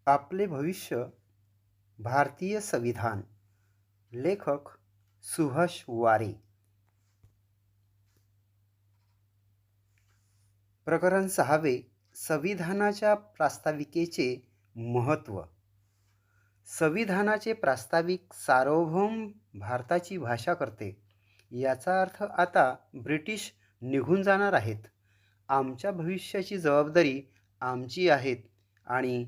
आपले भविष्य भारतीय संविधान. लेखक सुभाष वारे. प्रकरण 6. संविधानाच्या प्रास्ताविकेचे महत्त्व. संविधानाचे प्रास्ताविक सार्वभौम भारताची भाषा करते. याचा अर्थ आता ब्रिटिश निघून जाणार आहेत. आमच्या भविष्याची जबाबदारी आमची आहेत आणि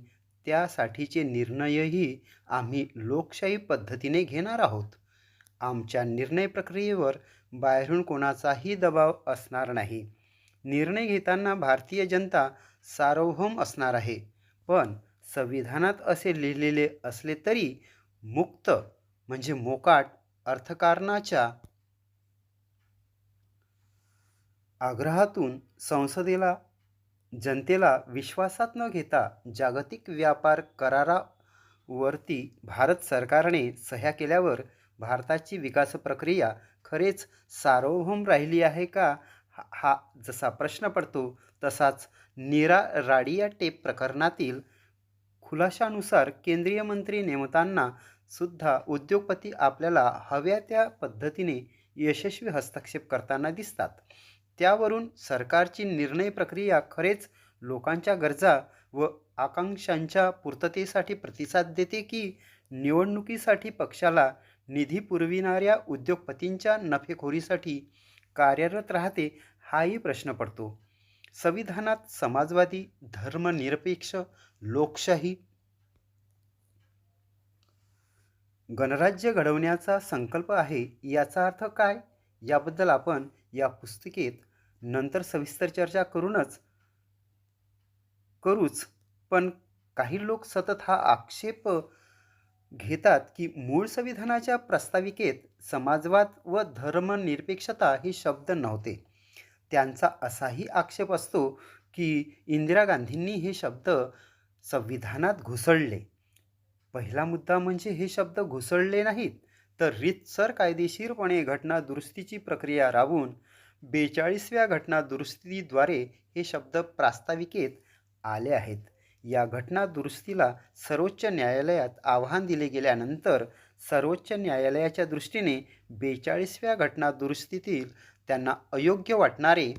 त्यासाठीचे निर्णयही आम्ही लोकशाही पद्धतीने घेणार आहोत. आमच्या निर्णय प्रक्रियेवर बाहेरून कोणाचाही दबाव असणार नाही. निर्णय घेताना भारतीय जनता सार्वभौम असणार आहे. पण संविधानात असे लिहिलेले असले तरी मुक्त म्हणजे मोकाट अर्थकारणाच्या आग्रहातून संसदेला जनतेला विश्वासात न घेता जागतिक व्यापार करारावरती भारत सरकारने सह्या केल्यावर भारताची विकास प्रक्रिया खरेच सार्वभौम राहिली आहे का, हा जसा प्रश्न पडतो तसाच नीरा राडिया टेप प्रकरणातील खुलाशानुसार केंद्रीय मंत्री नेमताना सुद्धा उद्योगपती आपल्याला हव्या त्या पद्धतीने यशस्वी हस्तक्षेप करताना दिसतात. त्यावरून सरकारची निर्णय प्रक्रिया खरेच लोकांच्या गरजा व आकांक्षांच्या पूर्ततेसाठी प्रतिसाद देते की निवडणुकीसाठी पक्षाला निधी पुरविणाऱ्या उद्योगपतींच्या नफेखोरीसाठी कार्यरत राहते, हाही प्रश्न पडतो. संविधानात समाजवादी, धर्मनिरपेक्ष, लोकशाही, गणराज्य घडवण्याचा संकल्प आहे. याचा अर्थ काय, याबद्दल आपण या पुस्तिकेत नंतर सविस्तर चर्चा करूच. पण काही लोक सतत हा आक्षेप घेतात की मूळ संविधानाच्या प्रस्ताविकेत समाजवाद व धर्मनिरपेक्षता हे शब्द नव्हते. त्यांचा असाही आक्षेप असतो की इंदिरा गांधींनी हे शब्द संविधानात घुसळले. पहिला मुद्दा म्हणजे हे शब्द घुसळले नाहीत, तर रीतसर कायदेशीरपणे घटना दुरुस्तीची प्रक्रिया राबवून 42व्या घटना दुरुस्तीद्वारे हे शब्द प्रास्ताविकेत आले आहेत. या घटना दुरुस्तीला सर्वोच्च न्यायालयात आव्हान दिले गेल्यानंतर सर्वोच्च न्यायालयाच्या दृष्टीने 42व्या घटना दुरुस्तीतील त्यांना अयोग्य वाटणारे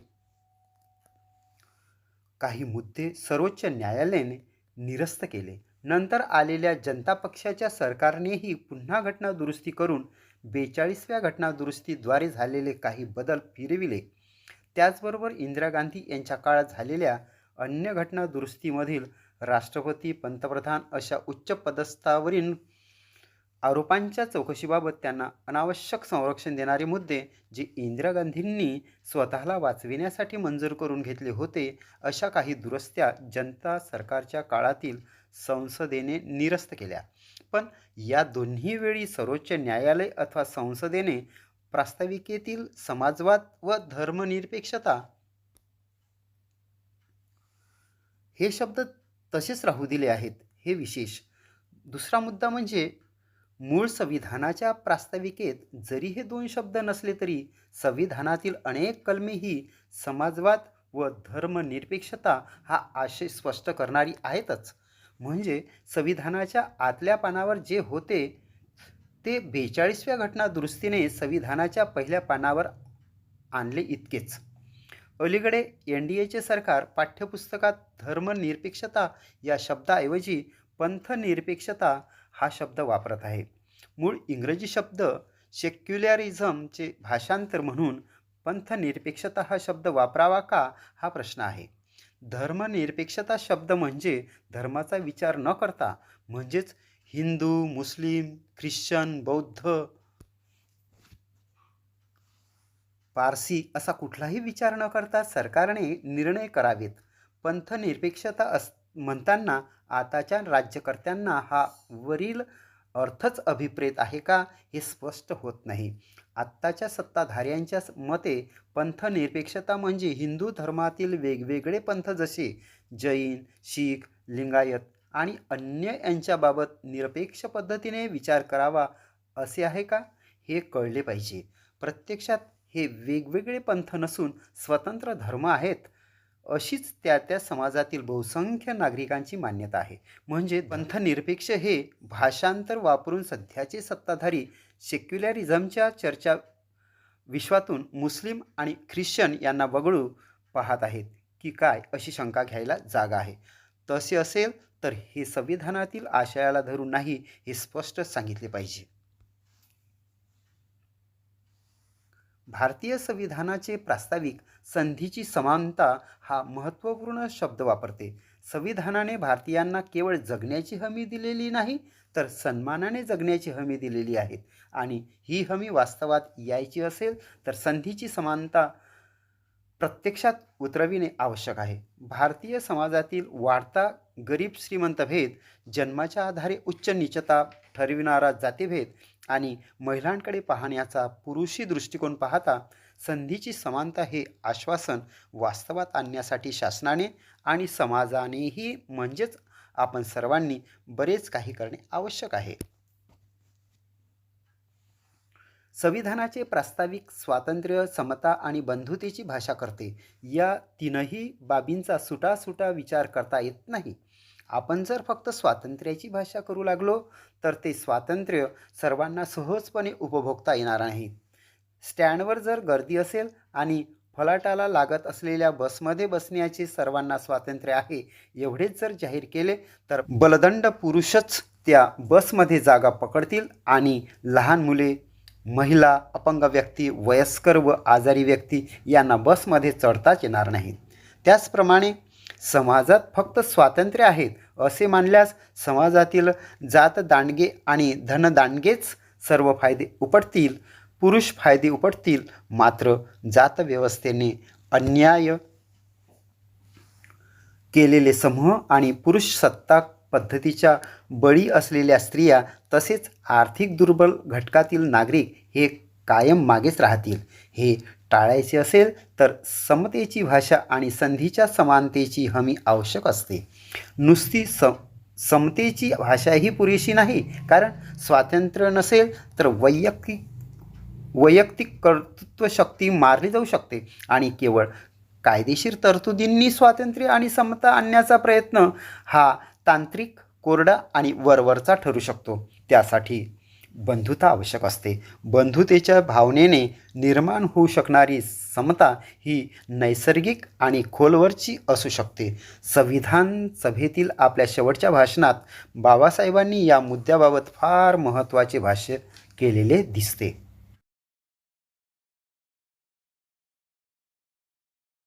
काही मुद्दे सर्वोच्च न्यायालयाने निरस्त केले. नंतर आलेल्या जनता पक्षाच्या सरकारनेही पुन्हा घटना दुरुस्ती करून 42व्या घटना दुरुस्तीद्वारे झालेले काही बदल फिरविले. त्याचबरोबर इंदिरा गांधी यांच्या काळात झालेल्या अन्य घटना दुरुस्तीमधील राष्ट्रपती, पंतप्रधान अशा उच्च पदस्थावरील आरोपांच्या चौकशीबाबत त्यांना अनावश्यक संरक्षण देणारे मुद्दे जे इंदिरा गांधींनी स्वतःला वाचविण्यासाठी मंजूर करून घेतले होते, अशा काही दुरुस्त्या जनता सरकारच्या काळातील संसदेने निरस्त केल्या. पण या दोन्ही वेळी सर्वोच्च न्यायालय अथवा संसदेने प्रास्ताविकेतील समाजवाद व धर्मनिरपेक्षता हे शब्द तसेच राहू दिले आहेत, हे विशेष. दुसरा मुद्दा म्हणजे मूळ संविधानाच्या प्रास्ताविकेत जरी हे दोन शब्द नसले तरी संविधानातील अनेक कलमे ही समाजवाद व धर्मनिरपेक्षता हा आशय स्पष्ट करणारी आहेतच. म्हणजे संविधानाच्या आतल्या पानावर जे होते ते 42व्या घटना दुरुस्तीने संविधानाच्या पहिल्या पानावर आणले इतकेच. अलीकडे NDAचे सरकार पाठ्यपुस्तकात धर्मनिरपेक्षता या शब्दाऐवजी पंथनिरपेक्षता हा शब्द वापरत आहे. मूळ इंग्रजी शब्द सेक्युलरिझमचे भाषांतर म्हणून पंथनिरपेक्षता हा शब्द वापरावा का, हा प्रश्न आहे. धर्मनिरपेक्षता शब्द म्हणजे धर्माचा विचार न करता, म्हणजेच हिंदू, मुस्लिम, ख्रिश्चन, बौद्ध, पारसी असा कुठलाही विचार न करता सरकारने निर्णय करावेत. पंथनिरपेक्षता म्हणताना आताच्या राज्यकर्त्यांना हा वरील अर्थच अभिप्रेत आहे का, हे स्पष्ट होत नाही. आत्ताच्या सत्ताधाऱ्यांच्या मते पंथनिरपेक्षता म्हणजे हिंदू धर्मातील वेगवेगळे पंथ जसे जैन, शीख, लिंगायत आणि अन्य यांच्याबाबत निरपेक्ष पद्धतीने विचार करावा असे आहे का, हे कळले पाहिजे. प्रत्यक्षात हे वेगवेगळे पंथ नसून स्वतंत्र धर्म आहेत. अशीच त्या त्या समाजातील बहुसंख्य नागरिकांची मान्यता आहे. म्हणजे पंथनिरपेक्ष हे भाषांतर वापरून सध्याचे सत्ताधारी सेक्युलरिझमच्या चर्चा विश्वातून मुस्लिम आणि ख्रिश्चन यांना वगळू पाहत आहेत की काय, अशी शंका घ्यायला जागा आहे. तसे असेल तर हे संविधानातील आशयाला धरून नाही, हे स्पष्ट सांगितले पाहिजे. भारतीय संविधानाचे प्रास्ताविक संधीची समानता हा महत्त्वपूर्ण शब्द वापरते. संविधानाने भारतीयांना केवळ जगण्याची हमी दिलेली नाही, तर सन्मानाने जगण्याची हमी दिलेली आहे. आणि ही हमी वास्तवात यायची असेल तर संधीची समानता प्रत्यक्षात उतरविणे आवश्यक आहे. भारतीय समाजातील वाढता गरीब श्रीमंत भेद, जन्माच्या आधारे उच्च नीचता ठरविणारा जातीभेद आणि महिलांकडे पाहण्याचा पुरुषी दृष्टिकोन पाहता संधीची समानता हे आश्वासन वास्तवात आणण्यासाठी शासनाने आणि समाजानेही, म्हणजेच आपण सर्वांनी बरेच काही करणे आवश्यक आहे. संविधानाचे प्रास्ताविक स्वातंत्र्य, समता आणि बंधुतेची भाषा करते. या तीनही बाबींचा सुटासुटा विचार करता येत नाही. आपण जर फक्त स्वातंत्र्याची भाषा करू लागलो तर ते स्वातंत्र्य सर्वांना सहजपणे उपभोगता येणार नाही. स्टँडवर जर गर्दी असेल आणि फलाटाला लागत असलेल्या बसमध्ये बसण्याचे सर्वांना स्वातंत्र्य आहे एवढेच जर जाहीर केले तर बलदंड पुरुषच त्या बसमध्ये जागा पकडतील आणि लहान मुले, महिला, अपंग व्यक्ती, वयस्कर व आजारी व्यक्ती यांना बसमध्ये चढताच येणार नाहीत. त्याचप्रमाणे समाजात फक्त स्वातंत्र्य आहेत असे मानल्यास समाजातील जातदांडगे आणि धनदांडगेच सर्व फायदे उपटतील, पुरुष फायदे उपटतील. मात्र जातव्यवस्थेने अन्याय केलेले समूह आणि पुरुष सत्ताक पद्धतीच्या बळी असलेल्या स्त्रिया तसेच आर्थिक दुर्बल घटकातील नागरिक हे कायम मागेच राहतील. हे टाळायचे असेल तर समतेची भाषा आणि संधीच्या समानतेची हमी आवश्यक असते. नुसती समतेची भाषा ही पुरेशी नाही, कारण स्वातंत्र्य नसेल तर वैयक्तिक कर्तृत्वशक्ती मारली जाऊ शकते आणि केवळ कायदेशीर तरतुदींनी स्वातंत्र्य आणि समता आणण्याचा प्रयत्न हा तांत्रिक, कोरडा आणि वरवरचा ठरू शकतो. त्यासाठी बंधुता आवश्यक असते. बंधुतेच्या भावनेने निर्माण होऊ शकणारी समता ही नैसर्गिक आणि खोलवरची असू शकते. संविधान सभेतील आपल्या शेवटच्या भाषणात बाबासाहेबांनी या मुद्द्याबाबत फार महत्त्वाचे भाष्य केलेले दिसते.